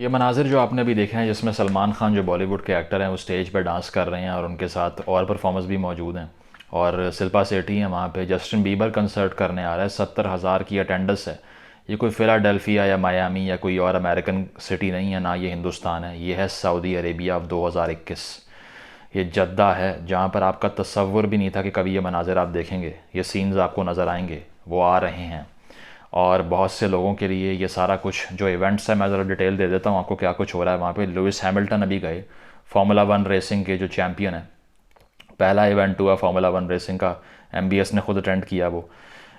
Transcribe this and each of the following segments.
ये मनाजिर जो आपने अभी देखे हैं जिसमें सलमान खान जो बॉलीवुड के एक्टर हैं वो स्टेज पर डांस कर रहे हैं और उनके साथ और परफॉर्मर्स भी मौजूद हैं और शिल्पा शेट्टी हैं वहाँ पे। जस्टिन बीबर कंसर्ट करने आ रहा है, 70,000 की अटेंडेंस है। ये कोई फ़िलाडेल्फिया या मायामी या कोई और अमेरिकन सिटी नहीं है, ना ये हिंदुस्तान है, ये है सऊदी अरेबिया ऑफ 2021। ये जद्दा है जहाँ पर आपका तसव्वुर भी नहीं था कि कभी ये मनाजिर आप देखेंगे, ये सीन्स आपको नज़र आएंगे, वो आ रहे हैं। और बहुत से लोगों के लिए ये सारा कुछ जो इवेंट्स है, मैं ज़रा डिटेल दे देता हूँ आपको क्या कुछ हो रहा है वहाँ पे। लुइस हैमिल्टन अभी गए, फार्मूला 1 रेसिंग के जो चैम्पियन है, पहला इवेंट हुआ फार्मूला 1 रेसिंग का, MBS ने खुद अटेंड किया वो।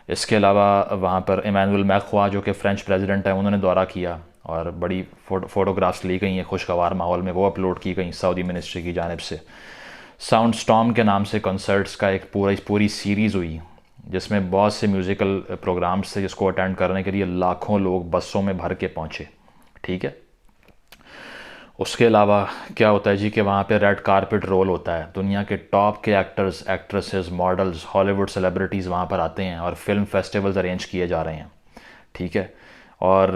इसके अलावा वहाँ पर इमानुएल मैक्रों जो कि फ़्रेंच प्रेसिडेंट है, उन्होंने दौरा किया और बड़ी फ़ोटोग्राफ्स ली गई हैं खुशगवार माहौल में, वो अपलोड की गई सऊदी मिनिस्ट्री की जानिब से। साउंड स्टॉर्म के नाम से कॉन्सर्ट्स का एक पूरी सीरीज़ हुई जिसमें बहुत से म्यूज़िकल प्रोग्राम्स थे, जिसको अटेंड करने के लिए लाखों लोग बसों में भर के पहुँचे। ठीक है, उसके अलावा क्या होता है जी कि वहाँ पे रेड कारपेट रोल होता है, दुनिया के टॉप के actors, actresses, models, Hollywood celebrities वहाँ पर आते हैं और फिल्म फेस्टिवल्स अरेंज किए जा रहे हैं। ठीक है, और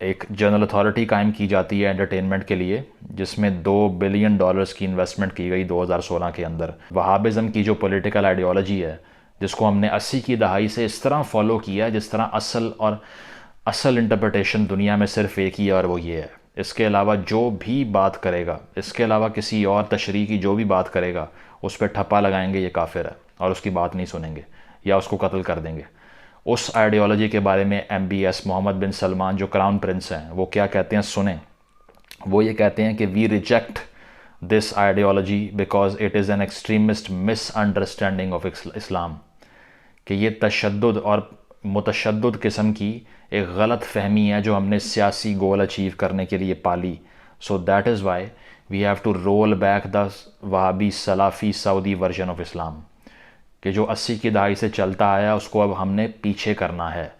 एक जनरल अथॉरिटी कायम की जाती है एंटरटेनमेंट के लिए, जिसमें $2 बिलियन की इन्वेस्टमेंट की गई 2016 के अंदर। वहाबिज़म की जो पॉलिटिकल आइडियोलॉजी है, जिसको हमने 80 की दहाई से इस तरह फॉलो किया है जिस तरह असल इंटरप्रिटेशन दुनिया में सिर्फ एक ही है और वो ये है। इसके अलावा जो भी बात करेगा, इसके अलावा किसी और तशरीह की जो भी बात करेगा, उस पर ठप्पा लगाएंगे ये काफिर है और उसकी बात नहीं सुनेंगे या उसको कत्ल कर देंगे। उस आइडियोलॉजी के बारे में MBS मोहम्मद बिन सलमान जो क्राउन प्रिंस हैं, वो क्या कहते हैं सुने। वो ये कहते हैं कि we reject this ideology because it is an extremist misunderstanding of इस्लाम, कि ये तशद्दुद और मुतशद्दुद किस्म की एक गलत फहमी है जो हमने सियासी गोल अचीव करने के लिए पाली। So that is why we have to roll back the Wahhabi Salafi Saudi version of इस्लाम, कि जो 80 की दहाई से चलता आया उसको अब हमने पीछे करना है,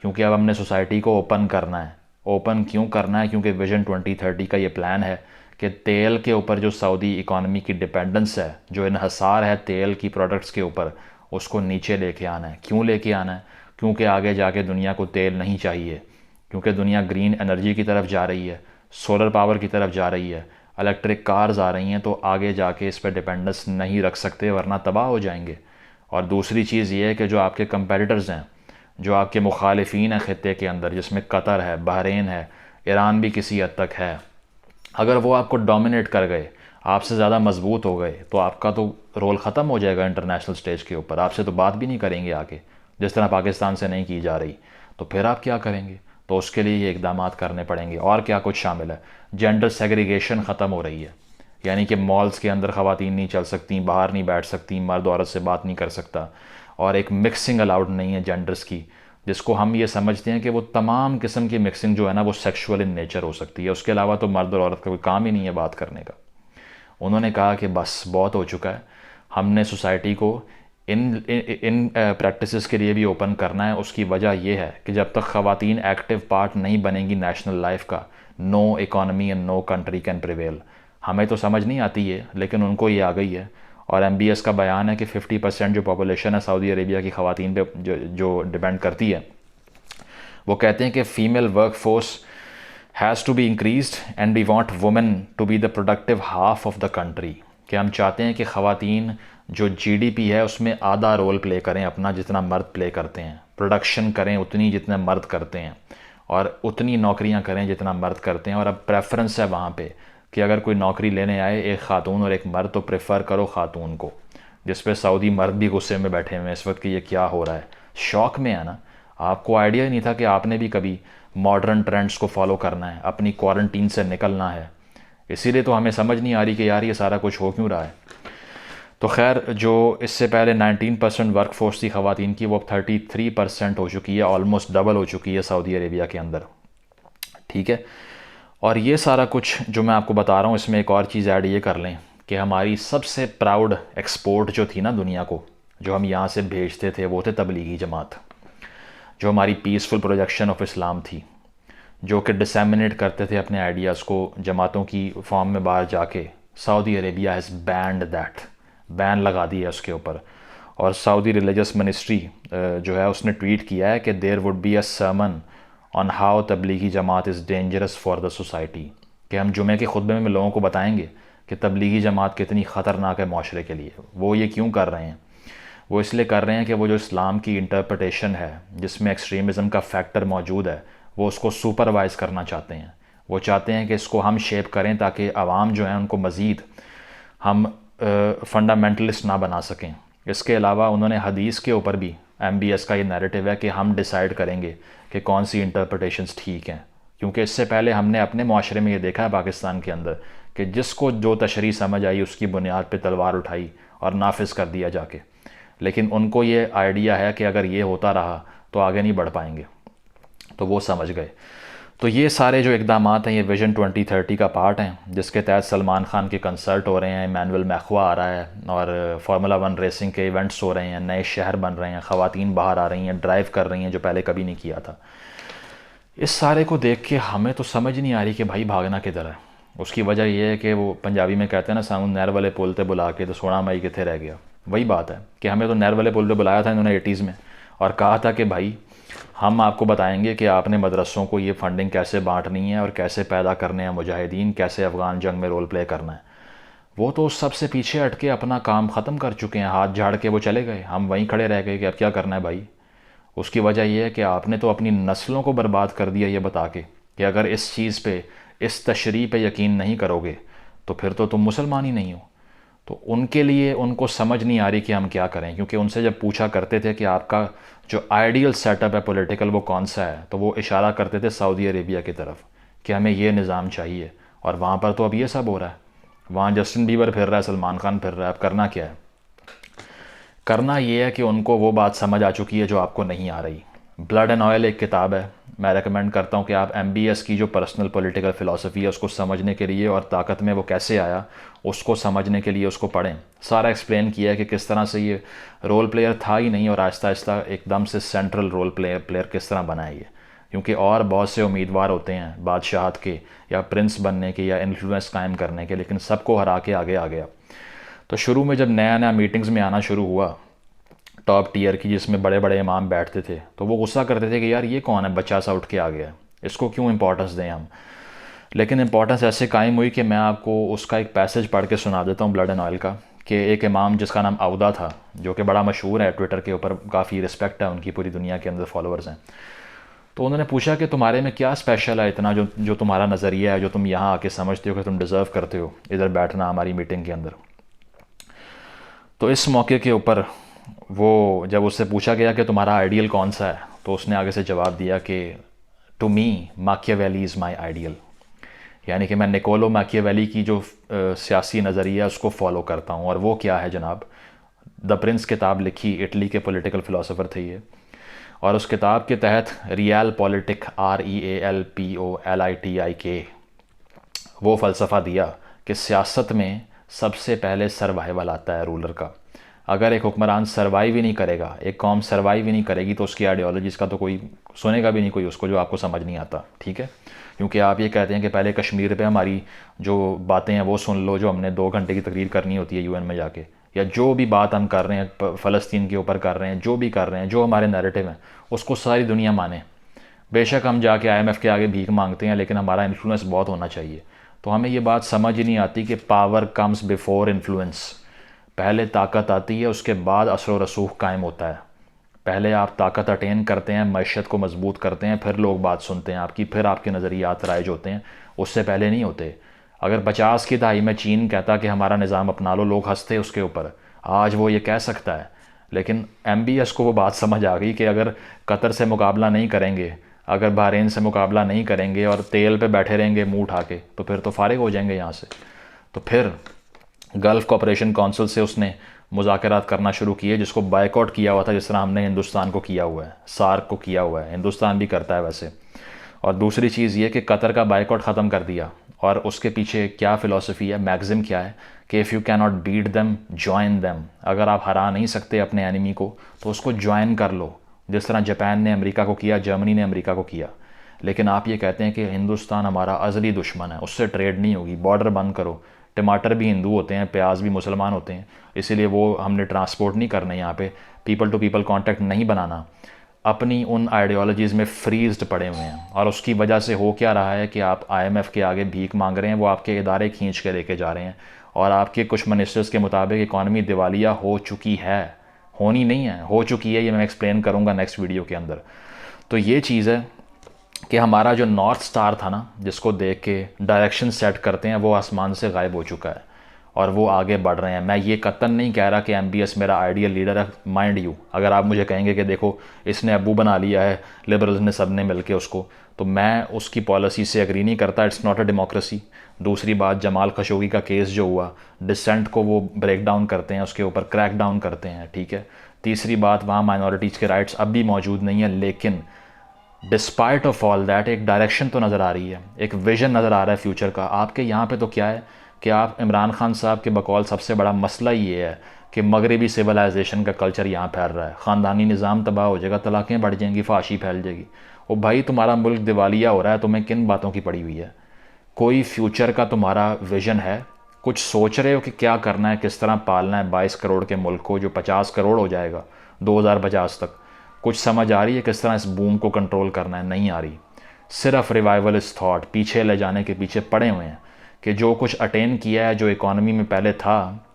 क्योंकि अब हमने सोसाइटी को ओपन करना है। ओपन क्यों करना है? क्योंकि विजन 2030 का ये प्लान है कि तेल के ऊपर जो सऊदी इकॉनमी की डिपेंडेंस है, जो इन्हसार है तेल की प्रोडक्ट्स के ऊपर, उसको नीचे लेके आना है। क्यों लेके आना है? क्योंकि आगे जाके दुनिया को तेल नहीं चाहिए, क्योंकि दुनिया ग्रीन एनर्जी की तरफ जा रही है, सोलर पावर की तरफ जा रही है, इलेक्ट्रिक कार्स आ रही हैं, तो आगे जाके इस पर डिपेंडेंस नहीं रख सकते वरना तबाह हो जाएंगे। और दूसरी चीज़ ये है कि जो आपके कंपेटिटर्स हैं, जो आपके मुखालिफिन हैं ख़ित्ते के अंदर, जिसमें कतर है, बहरीन है, ईरान भी किसी हद तक है, अगर वो आपको डोमिनेट कर गए, आपसे ज़्यादा मजबूत हो गए, तो आपका तो रोल ख़त्म हो जाएगा इंटरनेशनल स्टेज के ऊपर। आपसे तो बात भी नहीं करेंगे आके, जिस तरह पाकिस्तान से नहीं की जा रही। तो फिर आप क्या करेंगे? तो उसके लिए ये इकदाम करने पड़ेंगे। और क्या कुछ शामिल है? जेंडर सेग्रीगेशन ख़त्म हो रही है, यानी कि मॉल्स के अंदर ख़वातीन नहीं चल सकती, बाहर नहीं बैठ सकती, मर्द औरत से बात नहीं कर सकता, और एक मिक्सिंग अलाउड नहीं है जेंडर्स की, जिसको हम ये समझते हैं कि वो तमाम किस्म की मिक्सिंग जो है ना वो सेक्सुअल इन नेचर हो सकती है। उसके अलावा तो मर्द और औरत का कोई काम ही नहीं है बात करने का। उन्होंने कहा कि बस बहुत हो चुका है, हमने सोसाइटी को इन प्रैक्टिसेस के लिए भी ओपन करना है। उसकी वजह यह है कि जब तक ख़वातीन एक्टिव पार्ट नहीं बनेंगी नेशनल लाइफ का, no economy and no country can prevail. हमें तो समझ नहीं आती है, लेकिन उनको ये आ गई है। और MBS का बयान है कि 50% जो पॉपुलेशन है सऊदी अरेबिया की ख़वातीन पे जो डिपेंड करती है, वो कहते हैं कि female work force has to be increased and we want women to be the productive half of the country, कि हम चाहते हैं कि ख़वातीन जो GDP है उसमें आधा रोल प्ले करें अपना, जितना मर्द प्ले करते हैं, प्रोडक्शन करें उतनी जितना मर्द करते हैं, और उतनी नौकरियां करें जितना मर्द करते हैं। और अब प्रेफरेंस है वहाँ पे कि अगर कोई नौकरी लेने आए एक ख़ातून और एक मर्द, तो प्रेफर करो ख़ातून को, जिस पे सऊदी मर्द भी गुस्से में बैठे हुए हैं इस वक्त कि ये क्या हो रहा है। शौक में है ना, आपको आइडिया ही नहीं था कि आपने भी कभी मॉडर्न ट्रेंड्स को फॉलो करना है, अपनी क्वारंटीन से निकलना है। इसीलिए तो हमें समझ नहीं आ रही कि यार ये सारा कुछ हो क्यों रहा है। तो खैर, जो इससे पहले 19% वर्क फोर्स थी ख़वातीन की, वो अब 33% हो चुकी है, ऑलमोस्ट डबल हो चुकी है सऊदी अरेबिया के अंदर। ठीक है, और ये सारा कुछ जो मैं आपको बता रहा हूँ, इसमें एक और चीज़ ऐड ये कर लें कि हमारी सबसे प्राउड एक्सपोर्ट जो थी ना दुनिया को, जो हम यहाँ से भेजते थे, वो थे तबलीगी जमात, जो हमारी पीसफुल प्रोजेक्शन ऑफ इस्लाम थी, जो कि डिसमिनेट करते थे अपने आइडियाज़ को जमातों की फॉर्म में बाहर जाके। Saudi Arabia has band that, ban लगा दी है उसके ऊपर। और सऊदी रिलीजियस मिनिस्ट्री जो है उसने ट्वीट किया है कि there would be a sermon on how Tablighi Jamaat is dangerous for the society, कि हम जुमे के खुतबे में लोगों को बताएंगे कि तबलीगी जमात कितनी ख़तरनाक है माशरे के लिए। वो ये क्यों कर रहे हैं? वो इसलिए कर रहे हैं कि वो जो इस्लाम की इंटरप्रटेशन है जिसमें एक्सट्रीमिज़म का फैक्टर मौजूद है, वो उसको सुपरवाइज़ करना चाहते हैं। वो चाहते हैं कि इसको हम शेप करें ताकि आवाम जो है उनको मज़ीद हम फंडामेंटलिस्ट ना बना सकें। इसके अलावा उन्होंने हदीस के ऊपर भी, MBS का ये नैरेटिव है कि हम डिसाइड करेंगे कि कौन सी इंटरप्रटेशंस ठीक हैं, क्योंकि इससे पहले हमने अपने माशरे में ये देखा है पाकिस्तान के अंदर कि जिसको जो तशरीह समझ आई उसकी बुनियाद पे तलवार उठाई और नाफिज कर दिया जाके। लेकिन उनको ये आइडिया है कि अगर ये होता रहा तो आगे नहीं बढ़ पाएंगे, तो वो समझ गए। तो ये सारे जो इकदाम हैं ये विजन 2030 का पार्ट हैं, जिसके तहत सलमान खान के कंसर्ट हो रहे हैं, इमैनुअल मैख्वा आ रहा है, और फार्मूला 1 रेसिंग के इवेंट्स हो रहे हैं, नए शहर बन रहे हैं, ख़वातीन बाहर आ रही हैं, ड्राइव कर रही हैं जो पहले कभी नहीं किया था। इस सारे को देख के हमें तो समझ नहीं आ रही कि भाई भागना किधर है। उसकी वजह यह है कि वो पंजाबी में कहते हैं ना, साउंड नहर वाले पुल ते बुला के तो सोना मई कितने रह गया। वही बात है कि हमें तो नहर वाले पुल पे बुलाया था इन्होंने 80s में, और कहा था कि भाई हम आपको बताएंगे कि आपने मदरसों को ये फंडिंग कैसे बांटनी है और कैसे पैदा करने हैं मुजाहिदीन, कैसे अफ़गान जंग में रोल प्ले करना है। वो तो सबसे पीछे हट के अपना काम ख़त्म कर चुके हैं, हाथ झाड़ के वो चले गए, हम वहीं खड़े रह गए कि अब क्या करना है भाई। उसकी वजह यह है कि आपने तो अपनी नस्लों को बर्बाद कर दिया ये बता के कि अगर इस चीज़ पे, इस तशरीह पे यकीन नहीं करोगे तो फिर तो तुम मुसलमान ही नहीं हो। तो उनके लिए उनको समझ नहीं आ रही कि हम क्या करें, क्योंकि उनसे जब पूछा करते थे कि आपका जो आइडियल सेटअप है पॉलिटिकल वो कौन सा है, तो वो इशारा करते थे सऊदी अरेबिया की तरफ कि हमें ये निज़ाम चाहिए। और वहाँ पर तो अब ये सब हो रहा है, वहाँ जस्टिन बीबर फिर रहा है, सलमान खान फिर रहा है। अब करना क्या है? करना ये है कि उनको वो बात समझ आ चुकी है जो आपको नहीं आ रही। ब्लड एंड ऑयल एक किताब है, मैं रेकमेंड करता हूँ कि आप MBS की जो पर्सनल पॉलिटिकल फ़िलासफ़ी है उसको समझने के लिए और ताकत में वो कैसे आया उसको समझने के लिए उसको पढ़ें। सारा एक्सप्लेन किया है कि किस तरह से ये रोल प्लेयर था ही नहीं और आहिस्ता आहिस्ता एकदम से सेंट्रल रोल प्लेयर किस तरह बना है ये। क्योंकि और बहुत से उम्मीदवार होते हैं बादशाहत के या प्रिंस बनने के या इन्फ्लुएंस कायम करने के, लेकिन सबको हरा के आगे आ गया। तो शुरू में जब नया नया मीटिंग्स में आना शुरू हुआ टॉप टीयर की, जिसमें बड़े बड़े इमाम बैठते थे, तो वो गुस्सा करते थे कि यार ये कौन है, बच्चा सा उठ के आ गया, इसको क्यों इंपॉर्टेंस दें हम। लेकिन इंपॉर्टेंस ऐसे कायम हुई कि मैं आपको उसका एक पैसेज पढ़ के सुना देता हूँ ब्लड एंड ऑयल का, कि एक इमाम जिसका नाम अवदा था, जो कि बड़ा मशहूर है ट्विटर के ऊपर, काफ़ी रिस्पेक्ट है उनकी, पूरी दुनिया के अंदर फॉलोअर्स हैं। तो उन्होंने पूछा कि तुम्हारे में क्या स्पेशल है इतना जो तुम्हारा नज़रिया है, जो तुम यहाँ आके समझते हो कि तुम डिज़र्व करते हो इधर बैठना हमारी मीटिंग के अंदर। तो इस मौके के ऊपर वो जब उससे पूछा गया कि तुम्हारा आइडियल कौन सा है, तो उसने आगे से जवाब दिया कि to me Machiavelli is my ideal, यानी कि मैं निकोलो माकियावेली की जो सियासी नज़रिया उसको फॉलो करता हूँ। और वो क्या है जनाब? द प्रिंस किताब लिखी, इटली के पॉलिटिकल फ़िलासफ़र थे ये, और उस किताब के तहत रियल पॉलिटिक REALPOLITIK वो फ़लसफ़ा दिया कि सियासत में सबसे पहले सर्वाइवल आता है रूलर का। अगर एक हुक्मरान सर्वाइव ही नहीं करेगा, एक कौम सर्वाइव ही नहीं करेगी, तो उसकी आइडियोलॉजीज़ का तो कोई सुनेगा भी नहीं कोई उसको, जो आपको समझ नहीं आता। ठीक है, क्योंकि आप ये कहते हैं कि पहले कश्मीर पे हमारी जो बातें हैं वो सुन लो, जो हमने 2 घंटे की तकरीर करनी होती है UN में जाके, या जो भी बात हम कर रहे हैं फ़लस्तीन के ऊपर कर रहे हैं, जो भी कर रहे हैं, जो हमारे नैरेटिव हैं उसको सारी दुनिया माने। बेशक हम जाके IMF के आगे भीख मांगते हैं, लेकिन हमारा इन्फ्लुएंस बहुत होना चाहिए। तो हमें ये बात समझ ही नहीं आती कि पावर कम्स बिफोर इन्फ्लुएंस। पहले ताकत आती है, उसके बाद असर व रसूख कायम होता है। पहले आप ताकत अटेन करते हैं, मैशत को मजबूत करते हैं, फिर लोग बात सुनते हैं आपकी, फिर आपके नज़रियात राइज होते हैं, उससे पहले नहीं होते। अगर 50 की दहाई में चीन कहता कि हमारा निज़ाम अपना लो, लोग हंसते उसके ऊपर। आज वो ये कह सकता है, लेकिन MBS को वो बात समझ आ गई कि अगर कतर से मुकाबला नहीं करेंगे, अगर बहरीन से मुकाबला नहीं करेंगे और तेल पे बैठे रहेंगे मुंह उठा के, तो फिर तो फारिग हो जाएंगे यहाँ से। तो फिर गल्फ़ कोऑपरेशन काउंसिल से उसने मुज़ाकरात करना शुरू किए, जिसको बायकॉट किया हुआ था, जिस तरह हमने हिंदुस्तान को किया हुआ है, सार्क को किया हुआ है, हिंदुस्तान भी करता है वैसे। और दूसरी चीज़ ये कि कतर का बाइकआउट ख़त्म कर दिया, और उसके पीछे क्या फ़िलासफ़ी है, मैगज़िम क्या है कि if you can not beat them join them. अगर आप हरा नहीं सकते अपने एनिमी को तो उसको ज्वाइन कर लो, जिस तरह जापान ने अमेरिका को किया, जर्मनी ने अमेरिका को किया। लेकिन आप ये कहते हैं कि हिंदुस्तान हमारा अज़ली दुश्मन है, उससे ट्रेड नहीं होगी, बॉर्डर बंद करो। टमाटर भी हिंदू होते हैं, प्याज भी मुसलमान होते हैं, इसीलिए वो हमने ट्रांसपोर्ट नहीं करने, यहाँ पे पीपल टू पीपल कांटेक्ट नहीं बनाना। अपनी उन आइडियोलॉजीज़ में फ्रीज्ड पड़े हुए हैं, और उसकी वजह से हो क्या रहा है कि आप IMF के आगे भीख मांग रहे हैं, वो आपके इदारे खींच के लेके जा रहे हैं, और आपके कुछ मिनिस्टर्स के मुताबिक इकॉनमी दिवालिया हो चुकी है, होनी नहीं है, हो चुकी है। ये मैं एक्सप्लेन करूँगा नेक्स्ट वीडियो के अंदर। तो ये चीज़ है कि हमारा जो नॉर्थ स्टार था ना, जिसको देख के डायरेक्शन सेट करते हैं, वो आसमान से गायब हो चुका है और वो आगे बढ़ रहे हैं। मैं ये कतन नहीं कह रहा कि MBS मेरा आइडियल लीडर है, माइंड यू। अगर आप मुझे कहेंगे कि देखो इसने अबू बना लिया है, लिबरल्स ने सब ने मिल के उसको, तो मैं उसकी पॉलिसी से एग्री नहीं करता। It's not a democracy. दूसरी बात, जमाल खशोगी का केस जो हुआ, डिसेंट को वो ब्रेक डाउन करते हैं, उसके ऊपर क्रैक डाउन करते हैं, ठीक है। तीसरी बात, वहाँ माइनॉरिटीज़ के राइट्स अब भी मौजूद नहीं है, लेकिन डिस्पाइट ऑफ ऑल दैट एक डायरेक्शन तो नज़र आ रही है, एक विजन नज़र आ रहा है फ्यूचर का। आपके यहाँ पे तो क्या है कि आप इमरान खान साहब के बकौल सबसे बड़ा मसला ये है कि मगरबी सिविलाइजेशन का कल्चर यहाँ फैल रहा है, ख़ानदानी निज़ाम तबाह हो जाएगा, तलाक़ें बढ़ जाएंगी, फाशी फैल जाएगी। ओ भाई, तुम्हारा मुल्क दिवालिया हो रहा है, तुम्हें किन बातों की पड़ी हुई है? कोई फ्यूचर का तुम्हारा विजन है? कुछ सोच रहे हो कि क्या करना है, किस तरह पालना है 22 करोड़ के मुल्क को जो 50 करोड़ हो जाएगा 2050 तक? कुछ समझ आ रही है किस तरह इस बूम को कंट्रोल करना है? नहीं आ रही। सिर्फ रिवाइवलिस्ट थॉट पीछे ले जाने के पीछे पड़े हुए हैं कि जो कुछ अटेन किया है, जो इकॉनमी में पहले था,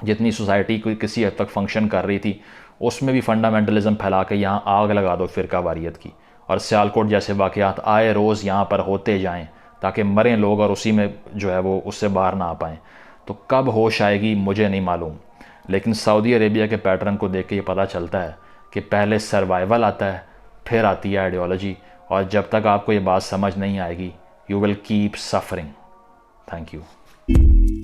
जितनी सोसाइटी कोई किसी हद तक फंक्शन कर रही थी, उसमें भी फंडामेंटलिज्म फैला के यहाँ आग लगा दो फ़िरका वारियत की, और सियालकोट जैसे वाक़यात आए रोज़ यहाँ पर होते जाएं ताकि मरें लोग और उसी में जो है वो उससे बाहर ना आ पाएँ। तो कब होश आएगी मुझे नहीं मालूम, लेकिन सऊदी अरेबिया के पैटर्न को देख के ये पता चलता है कि पहले सर्वाइवल आता है, फिर आती है आइडियोलॉजी, और जब तक आपको ये बात समझ नहीं आएगी, you will keep suffering. Thank you.